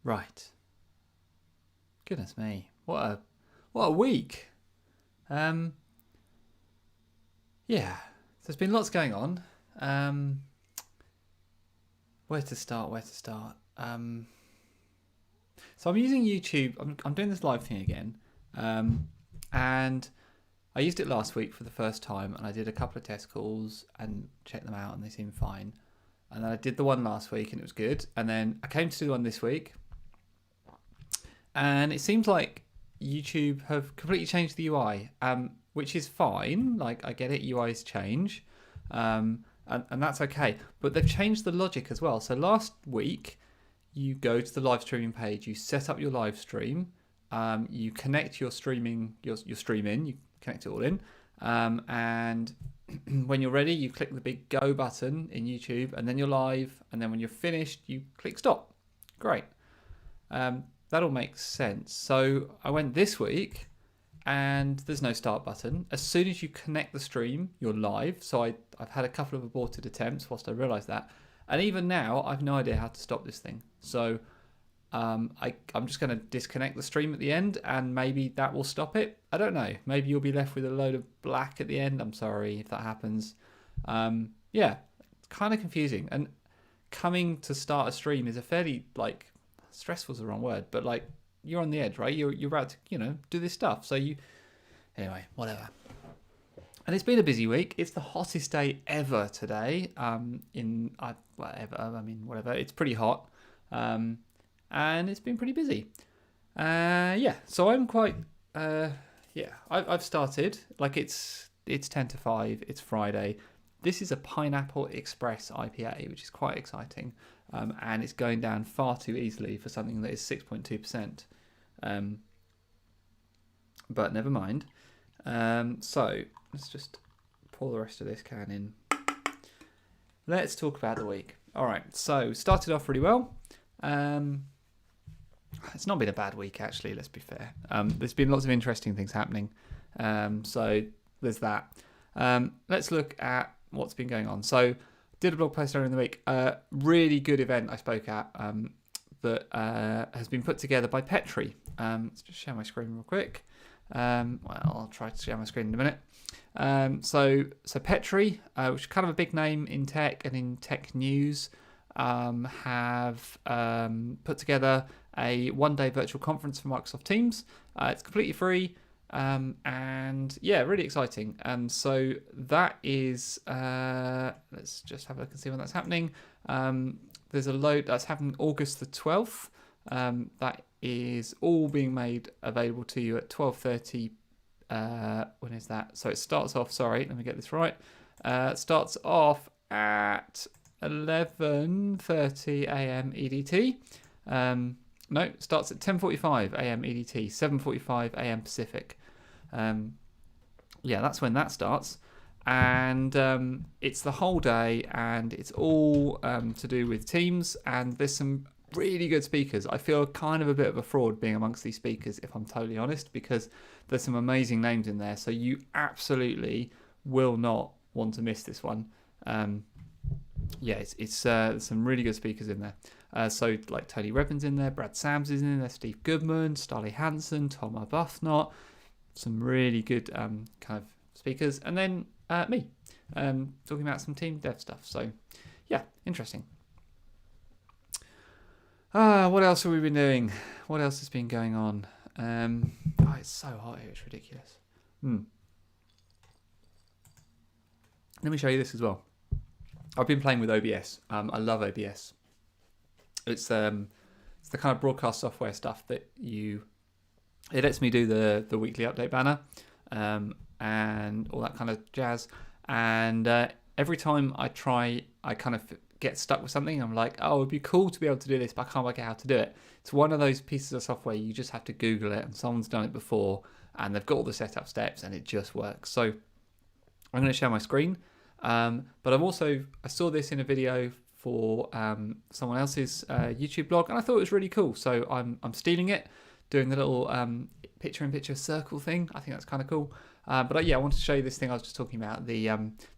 Right. Goodness me. What a week. Yeah. There's been lots going on. Where to start? So I'm using YouTube. I'm doing this live thing again. And I used it last week for the first time, and I did a couple of test calls and checked them out, and they seemed fine. And then I did the one last week, and it was good. And then I came to do the one this week, and it seems like YouTube have completely changed the UI, which is fine. Like, I get it, UIs change, and that's okay. But they've changed the logic as well. So last week, you go to the live streaming page, you set up your live stream, you connect your streaming, your stream in, you connect it all in, and when you're ready, you click the big go button in YouTube, and then you're live, and then when you're finished, you click stop. Great. That all makes sense. So I went this week, and there's no start button. As soon as you connect the stream, you're live. So I've had a couple of aborted attempts whilst I realised that. And even now, I've no idea how to stop this thing. So I'm just going to disconnect the stream at the end, and maybe that will stop it. I don't know. Maybe you'll be left with a load of black at the end. I'm sorry if that happens. Yeah, it's kind of confusing. And coming to start a stream is a fairly, like, stressful is the wrong word, but like, you're on the edge, right? You're about to, do this stuff. So anyway, whatever. And it's been a busy week. It's the hottest day ever today. Whatever. It's pretty hot. And it's been pretty busy. So I'm quite, I've started, like, it's 10 to 5, it's Friday. This is a Pineapple Express IPA, which is quite exciting. And it's going down far too easily for something that is 6.2%. But never mind. So let's just pour the rest of this can in. Let's talk about the week. All right, so started off really well. It's not been a bad week, actually, let's be fair. There's been lots of interesting things happening. So there's that. Let's look at what's been going on. So did a blog post earlier in the week. Really good event I spoke at that has been put together by Petri. Let's just share my screen real quick. I'll try to share my screen in a minute. So Petri, which is kind of a big name in tech and in tech news, have put together a one-day virtual conference for Microsoft Teams. It's completely free. And yeah, really exciting. And so that is, let's just have a look and see when that's happening. There's a load that's happening August the 12th. That is all being made available to you at 12:30. When is that? So it starts off, sorry, let me get this right. It starts off at 11:30 a.m. EDT. No, it starts at 10:45 a.m. EDT, 7:45 a.m. Pacific. That's when that starts. And it's the whole day, and it's all to do with Teams, and there's some really good speakers. I feel kind of a bit of a fraud being amongst these speakers, if I'm totally honest, because there's some amazing names in there, so you absolutely will not want to miss this one. It's some really good speakers in there. So like Tony Rebben's in there, Brad Sams is in there, Steve Goodman, Starley Hansen, Tom Arbuthnot, some really good kind of speakers, and then me talking about some team dev stuff. So yeah, interesting. What else have we been doing? What else has been going on? It's so hot here, it's ridiculous. Let me show you this as well. I've been playing with OBS. I love OBS. It's the kind of broadcast software stuff that it lets me do the weekly update banner and all that kind of jazz. And every time I try, I kind of get stuck with something. I'm like, oh, it'd be cool to be able to do this, but I can't work out how to do it. It's one of those pieces of software you just have to Google it, and someone's done it before, and they've got all the setup steps, and it just works. So I'm going to share my screen. But I saw this in a video for someone else's YouTube blog, and I thought it was really cool. So I'm stealing it, doing the little picture-in-picture circle thing. I think that's kind of cool. I wanted to show you this thing I was just talking about, the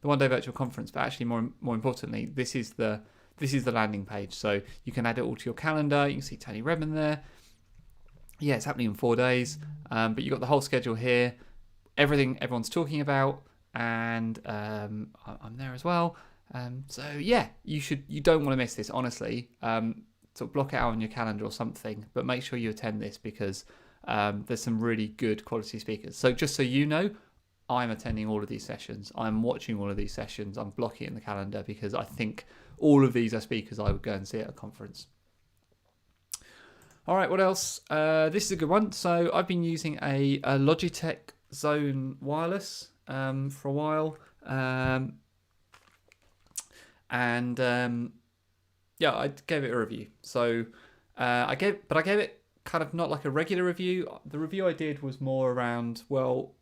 one-day virtual conference. But actually, more importantly, this is the this is the landing page. So you can add it all to your calendar. You can see Tony Redmond there. Yeah, it's happening in 4 days. But you've got the whole schedule here, everything everyone's talking about, and I'm there as well. So yeah, you don't want to miss this, honestly. Sort of block it out on your calendar or something, but make sure you attend this because there's some really good quality speakers. So just so you know, I'm attending all of these sessions. I'm watching all of these sessions. I'm blocking it in the calendar because I think all of these are speakers I would go and see at a conference. All right, what else? This is a good one. So I've been using a Logitech Zone Wireless for a while. Yeah, I gave it a review. So I gave it kind of not like a regular review. The review I did was more around, well,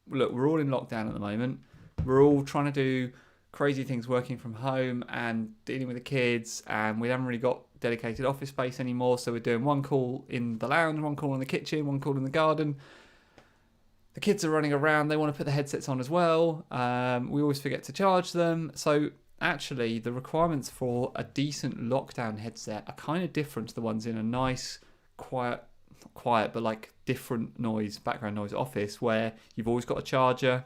look, we're all in lockdown at the moment. We're all trying to do crazy things working from home and dealing with the kids, and we haven't really got dedicated office space anymore. So we're doing one call in the lounge, one call in the kitchen, one call in the garden. The kids are running around. They want to put the headsets on as well. We always forget to charge them. So actually, the requirements for a decent lockdown headset are kind of different to the ones in a nice, quiet, but like different noise, background noise office where you've always got a charger.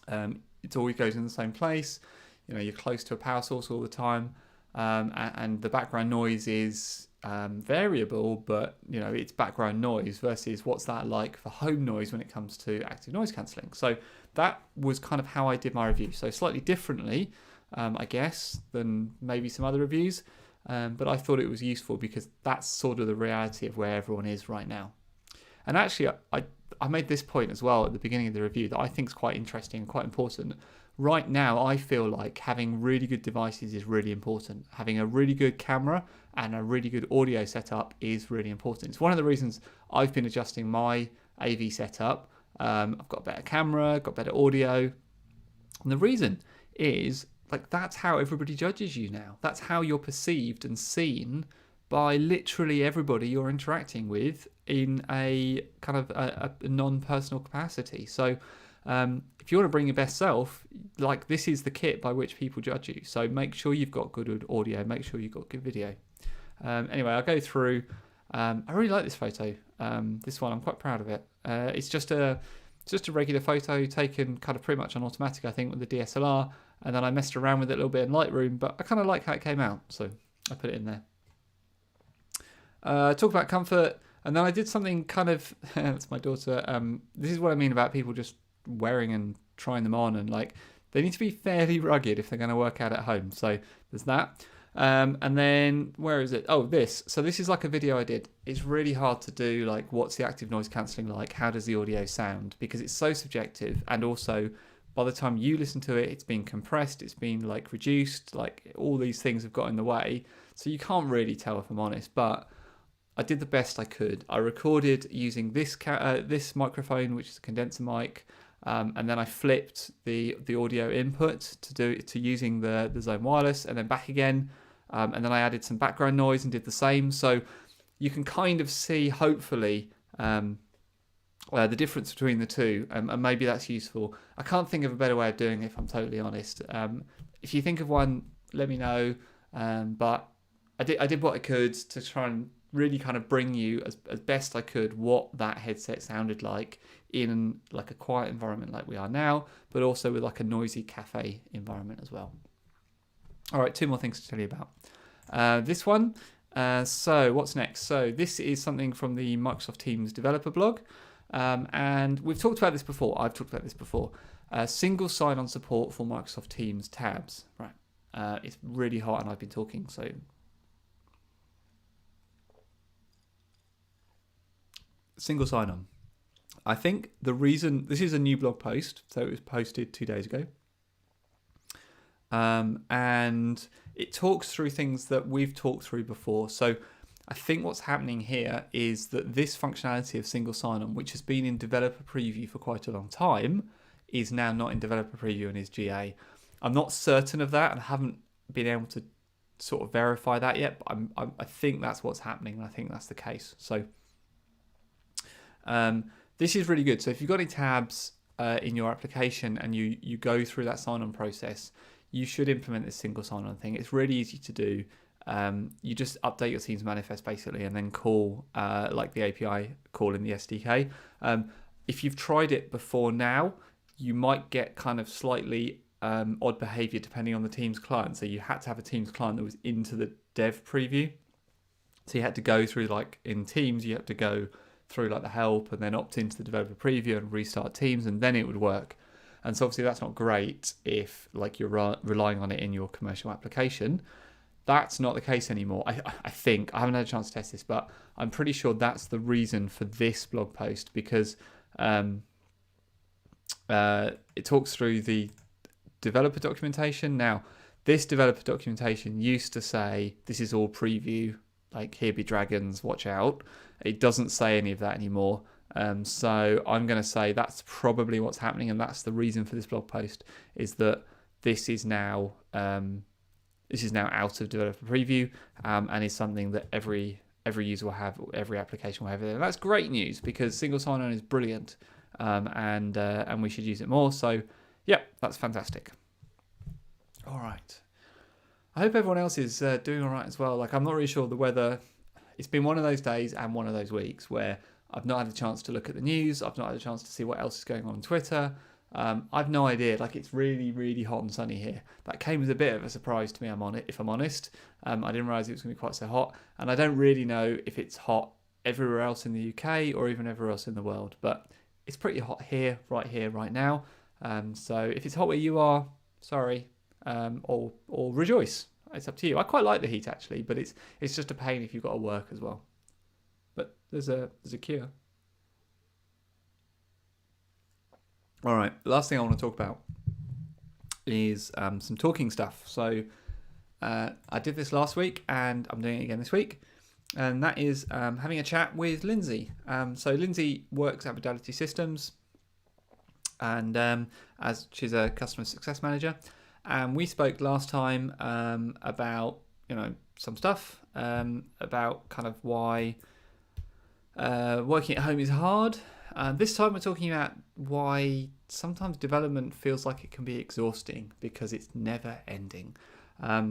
It always goes in the same place. You know, you're close to a power source all the time. And the background noise is variable, but you know, it's background noise versus what's that like for home noise when it comes to active noise cancelling. So that was kind of how I did my review. So slightly differently, I guess, than maybe some other reviews. But I thought it was useful because that's sort of the reality of where everyone is right now. And actually, I made this point as well at the beginning of the review that I think is quite interesting and quite important. Right now, I feel like having really good devices is really important. Having a really good camera and a really good audio setup is really important. It's one of the reasons I've been adjusting my AV setup. I've got a better camera, got better audio. And the reason is, like, that's how everybody judges you now. That's how you're perceived and seen by literally everybody you're interacting with in a kind of a non-personal capacity. So if you want to bring your best self, like, this is the kit by which people judge you. So make sure you've got good audio, make sure you've got good video. Anyway, I'll go through. I really like this photo. This one, I'm quite proud of it. It's just a regular photo taken kind of pretty much on automatic, I think, with the DSLR. And then I messed around with it a little bit in Lightroom, but I kind of like how it came out, so I put it in there. Talk about comfort, and then I did something kind of, that's my daughter, this is what I mean about people just wearing and trying them on, and like, they need to be fairly rugged if they're going to work out at home, so there's that. And then, where is it? Oh, this. So this is like a video I did. It's really hard to do, like, what's the active noise cancelling like? How does the audio sound? Because it's so subjective, and also, by the time you listen to it, it's been compressed, it's been like reduced, like all these things have got in the way. So you can't really tell, if I'm honest, but I did the best I could. I recorded using this microphone, which is a condenser mic, and then I flipped the audio input to using the Zone Wireless, and then back again, and then I added some background noise and did the same. So you can kind of see, hopefully, the difference between the two, and maybe that's useful. I can't think of a better way of doing it, if I'm totally honest. If you think of one, let me know. But I did what I could to try and really kind of bring you as best I could what that headset sounded like in like a quiet environment like we are now, but also with like a noisy cafe environment as well. All right, 2 more things to tell you about. This one. So what's next? So this is something from the Microsoft Teams developer blog. And we've talked about this before. I've talked about this before. Single sign-on support for Microsoft Teams tabs. Right. It's really hot, and I've been talking. So single sign-on. I think the reason, this is a new blog post, so it was posted 2 days ago. And it talks through things that we've talked through before. So I think what's happening here is that this functionality of single sign-on, which has been in developer preview for quite a long time, is now not in developer preview and is GA. I'm not certain of that, and I haven't been able to sort of verify that yet, but I think that's what's happening, and I think that's the case. So this is really good. So if you've got any tabs in your application and you go through that sign-on process, you should implement this single sign-on thing. It's really easy to do. You just update your Teams manifest basically, and then call like the API call in the SDK. If you've tried it before now, you might get kind of slightly odd behavior depending on the Teams client. So you had to have a Teams client that was into the dev preview. So you had to go through, like in Teams, you have to go through like the help and then opt into the developer preview and restart Teams, and then it would work. And so obviously that's not great if like you're relying on it in your commercial application. That's not the case anymore. I think, I haven't had a chance to test this, but I'm pretty sure that's the reason for this blog post, because it talks through the developer documentation. Now, this developer documentation used to say, this is all preview, like here be dragons, watch out. It doesn't say any of that anymore. So I'm going to say that's probably what's happening, and that's the reason for this blog post, is that this is now out of developer preview, and is something that every user will have, every application will have it. And that's great news, because single sign-on is brilliant, and we should use it more. So yeah, that's fantastic. All right. I hope everyone else is doing all right as well. Like, I'm not really sure the weather. It's been one of those days and one of those weeks where I've not had a chance to look at the news. I've not had a chance to see what else is going on Twitter. I've no idea. Like, it's really, really hot and sunny here. That came as a bit of a surprise to me, if I'm honest. I didn't realise it was going to be quite so hot. And I don't really know if it's hot everywhere else in the UK or even everywhere else in the world. But it's pretty hot here, right now. So if it's hot where you are, sorry, or rejoice. It's up to you. I quite like the heat actually, but it's just a pain if you've got to work as well. But there's a cure. All right, the last thing I want to talk about is some talking stuff. So I did this last week, and I'm doing it again this week, and that is having a chat with Lindsay. So Lindsay works at Modality Systems, and as she's a customer success manager, and we spoke last time about some stuff about kind of why working at home is hard. This time we're talking about why sometimes development feels like it can be exhausting because it's never ending.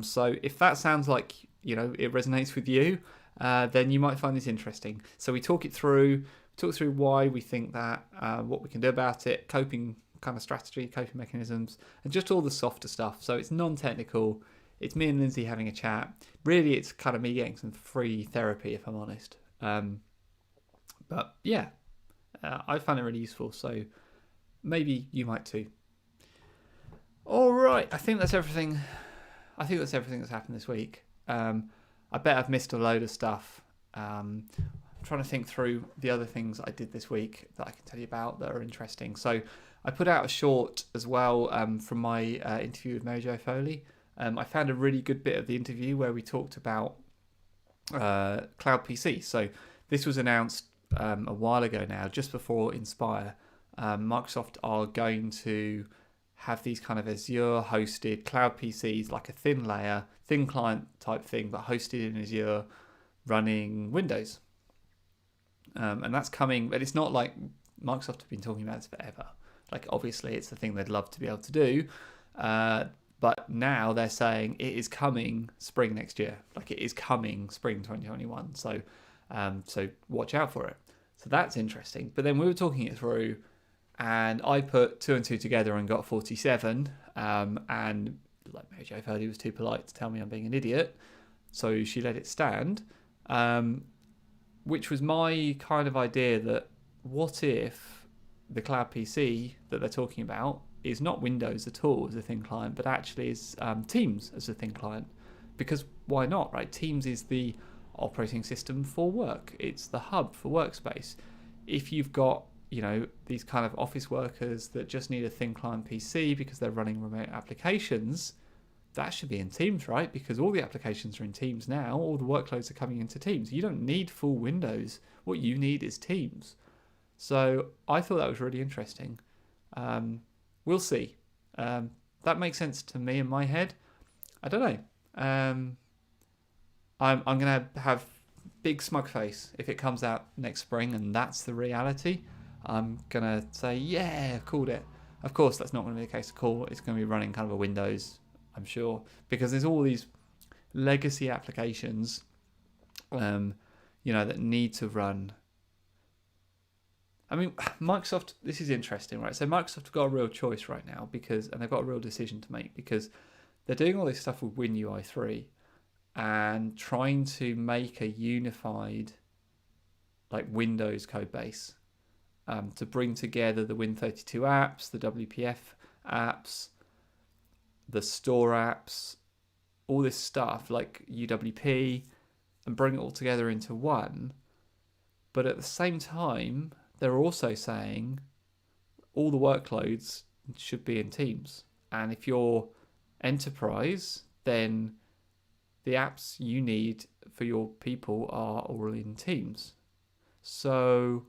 So if that sounds like it resonates with you, then you might find this interesting. So we talk through why we think that, what we can do about it, coping kind of strategy, coping mechanisms, and just all the softer stuff. So it's non-technical. It's me and Lindsay having a chat. Really, it's kind of me getting some free therapy, if I'm honest. But yeah, I found it really useful. So maybe you might too. All right, I think that's everything. That's everything that's happened this week. I bet I've missed a load of stuff. I'm trying to think through the other things I did this week that I can tell you about that are interesting. So I put out a short as well from my interview with Mojo Foley. I found a really good bit of the interview where we talked about Cloud PC. So this was announced a while ago now, just before Inspire. Microsoft are going to have these kind of Azure hosted Cloud PCs, like a thin layer, thin client type thing, but hosted in Azure running Windows. And that's coming, but it's not like Microsoft have been talking about this forever. Like, obviously it's the thing they'd love to be able to do, but now they're saying it is coming spring next year. Like, it is coming spring 2021. So watch out for it. So that's interesting. But then we were talking it through, and I put 2 and 2 together and got 47. And like Mojo Foley was too polite to tell me I'm being an idiot, so she let it stand. Which was my kind of idea that what if the Cloud PC that they're talking about is not Windows at all as a thin client, but actually is Teams as a thin client? Because why not, right? Teams is the operating system for work. It's the hub for workspace. If you've got, these kind of office workers that just need a thin client PC because they're running remote applications, that should be in Teams, right? Because all the applications are in Teams now. All the workloads are coming into Teams. You don't need full Windows. What you need is Teams. So I thought that was really interesting. We'll see. That makes sense to me in my head. I don't know. I'm going to have big smug face if it comes out next spring and that's the reality. I'm going to say, yeah, called it. Of course, that's not going to be the case at all. It's going to be running kind of a Windows I'm sure, because there's all these legacy applications, that need to run. I mean, Microsoft, this is interesting, right? So Microsoft have got a real choice right now and they've got a real decision to make, because they're doing all this stuff with WinUI 3 and trying to make a unified Windows code base to bring together the Win32 apps, the WPF apps, the store apps, all this stuff like UWP, and bring it all together into one. But at the same time, they're also saying all the workloads should be in Teams. And if you're enterprise, then the apps you need for your people are all in Teams. So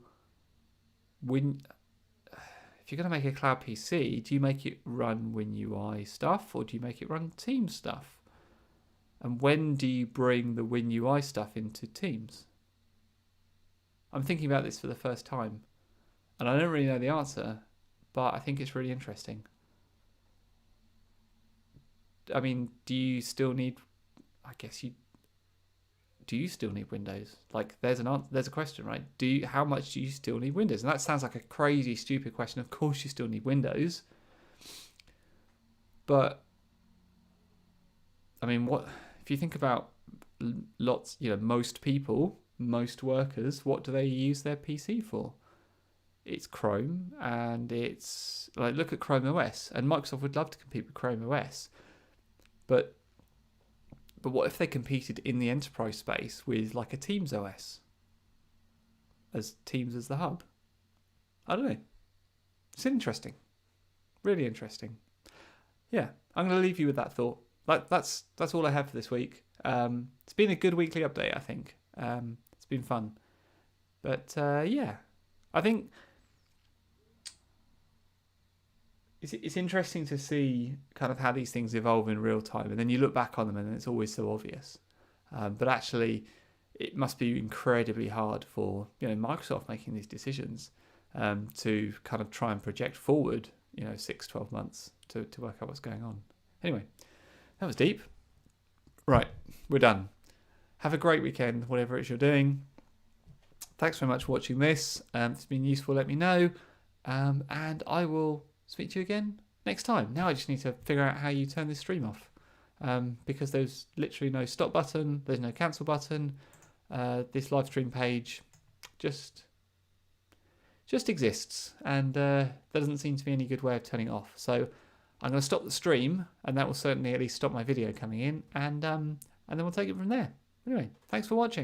if you're going to make a cloud PC, do you make it run WinUI stuff or do you make it run Teams stuff? And when do you bring the WinUI stuff into Teams? I'm thinking about this for the first time, and I don't really know the answer, but I think it's really interesting. I mean, do you still need? Do you still need Windows? There's a question, right? How much do you still need Windows? And that sounds like a crazy, stupid question. Of course, you still need Windows, but I mean, what if you think about lots? Most people. Most workers, what do they use their PC for? It's Chrome, and it's look at Chrome OS, and Microsoft would love to compete with Chrome OS, but what if they competed in the enterprise space with a Teams OS, as Teams as the hub? I don't know. It's interesting, really interesting. Yeah, I'm going to leave you with that thought. That's all I have for this week. It's been a good weekly update, I think. It's been fun, but I think it's interesting to see kind of how these things evolve in real time, and then you look back on them and it's always so obvious, but actually it must be incredibly hard for Microsoft making these decisions to kind of try and project forward 6-12 months to work out what's going on. Anyway, that was deep. Right, we're done. Have a great weekend, whatever it is you're doing. Thanks very much for watching this. If it's been useful, let me know. And I will speak to you again next time. Now I just need to figure out how you turn this stream off. Because there's literally no stop button. There's no cancel button. This live stream page just exists. And there doesn't seem to be any good way of turning it off. So I'm going to stop the stream. And that will certainly at least stop my video coming in. And then we'll take it from there. Anyway, thanks for watching.